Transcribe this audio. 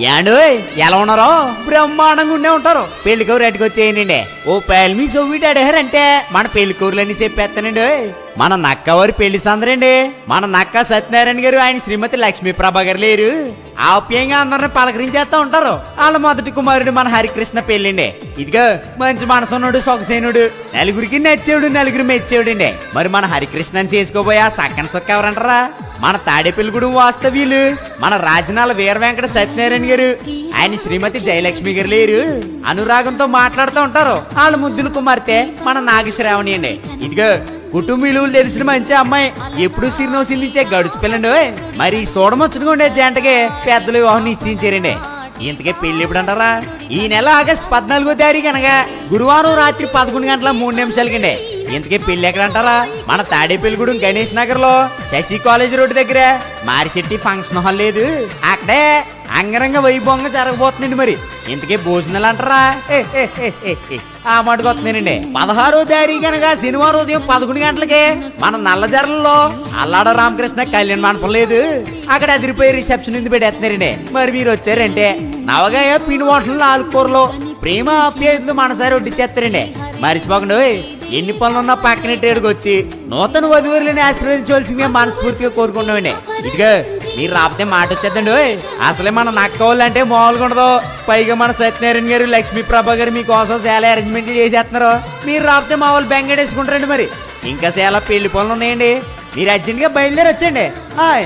యాండు ఎలా ఉన్నారో బ్రహ్మాండంగా ఉండే ఉంటారు. పెళ్లికూరు ఎట్టుకొచ్చేయండి. ఓ పెళ్లి సొవ్విటి అడిగారంటే మన పెళ్లికూరులన్నీ చెప్పేస్తానండి. మన నక్కవారి పెళ్లి సందరండి. మన నక్క సత్యనారాయణ గారు ఆయన శ్రీమతి లక్ష్మీ ప్రభా గారు లేరు. ఆప్యాయంగా అందరిని పలకరించేస్తా ఉంటారు. వాళ్ళ మొదటి కుమారుడు మన హరికృష్ణ పెళ్ళండి. ఇదిగో మంచి మనసున్నాడు, సొగసేనుడు, నలుగురికి నచ్చేవాడు, నలుగురు మెచ్చేవాడండి. మరి మన హరికృష్ణని చేసుకోబోయా సక్కన సొక్క ఎవరంటారా? మన తాడేపల్లిగూడెం వాస్తవ్యులు మన రాజనాల వీర వెంకట సత్యనారాయణ గారు ఆయన శ్రీమతి జయలక్ష్మి గారు లేరు. అనురాగంతో మాట్లాడుతూ ఉంటారు. వాళ్ళ ముద్దుల కుమార్తె మన నాగశ్రావణి అండి. ఇదిగో కుటుంబ విలువలు తెలిసిన మంచి అమ్మాయి, ఎప్పుడు సిరినో సిల్లించే గడుచు పిల్లండి. మరి చూడమొచ్చుగా ఉండే జంటకి పెద్దలు వివాహం నిశ్చయించారండి. ఇంతకే పెళ్లి ఎప్పుడు అంటారా? ఈ నెల ఆగస్టు 14వ తారీఖు అనగా గురువారం రాత్రి 11:03 ఇంతకీ పెళ్లి ఎక్కడ అంటారా? మన తాడేపల్లిగూడెం గణేష్ నగర్ లో శశి కాలేజ్ రోడ్డు దగ్గర మారిశెట్టి ఫంక్షన్ హాల్ లేదు, అక్కడే అంగరంగ వైభవంగా జరగబోతుందండి. మరి ఇంతకీ భోజనాలు అంటారా? ఆ మాటకు వస్తుందండి. 16వ తారీఖు అనగా శనివారం ఉదయం 11 గంటలకి మన నల్లజర్లలో అల్లాడ రామకృష్ణ కళ్యాణ మండపం లేదు, అక్కడ అదిరిపోయి రిసెప్షన్ ఉంది పెట్టేస్తున్నారండి. మరి మీరు వచ్చారంటే నవగాయ పిండి వంటలు, 4 కూరలు, ప్రేమ ఆప్యాయతలు మనసారి వడ్డిచ్చేస్తారండి. మరిచిపోకండి. ఎన్ని పనులున్నా పక్కనెట్టేడుకు వచ్చి నూతన వధువులని ఆశీర్వదించవలసిందిగా మనస్ఫూర్తిగా కోరుకుంటామండి. ఇదిగా మీరు రాపితే మాట వచ్చేద్దండి. అసలే మన నక్కవాళ్ళంటే మామూలుగా ఉండదు. పైగా మన సత్యనారాయణ గారు, లక్ష్మీ ప్రభా గారు మీకోసం చాలా అరేంజ్మెంట్ చేసేస్తున్నారు. మీరు రాపితే మా వాళ్ళు బెంగడేసుకుంటారండి. మరి ఇంకా చాలా పెళ్లి పనులు ఉన్నాయండి. మీరు అర్జెంట్గా బయలుదేరి వచ్చండి. హాయ్.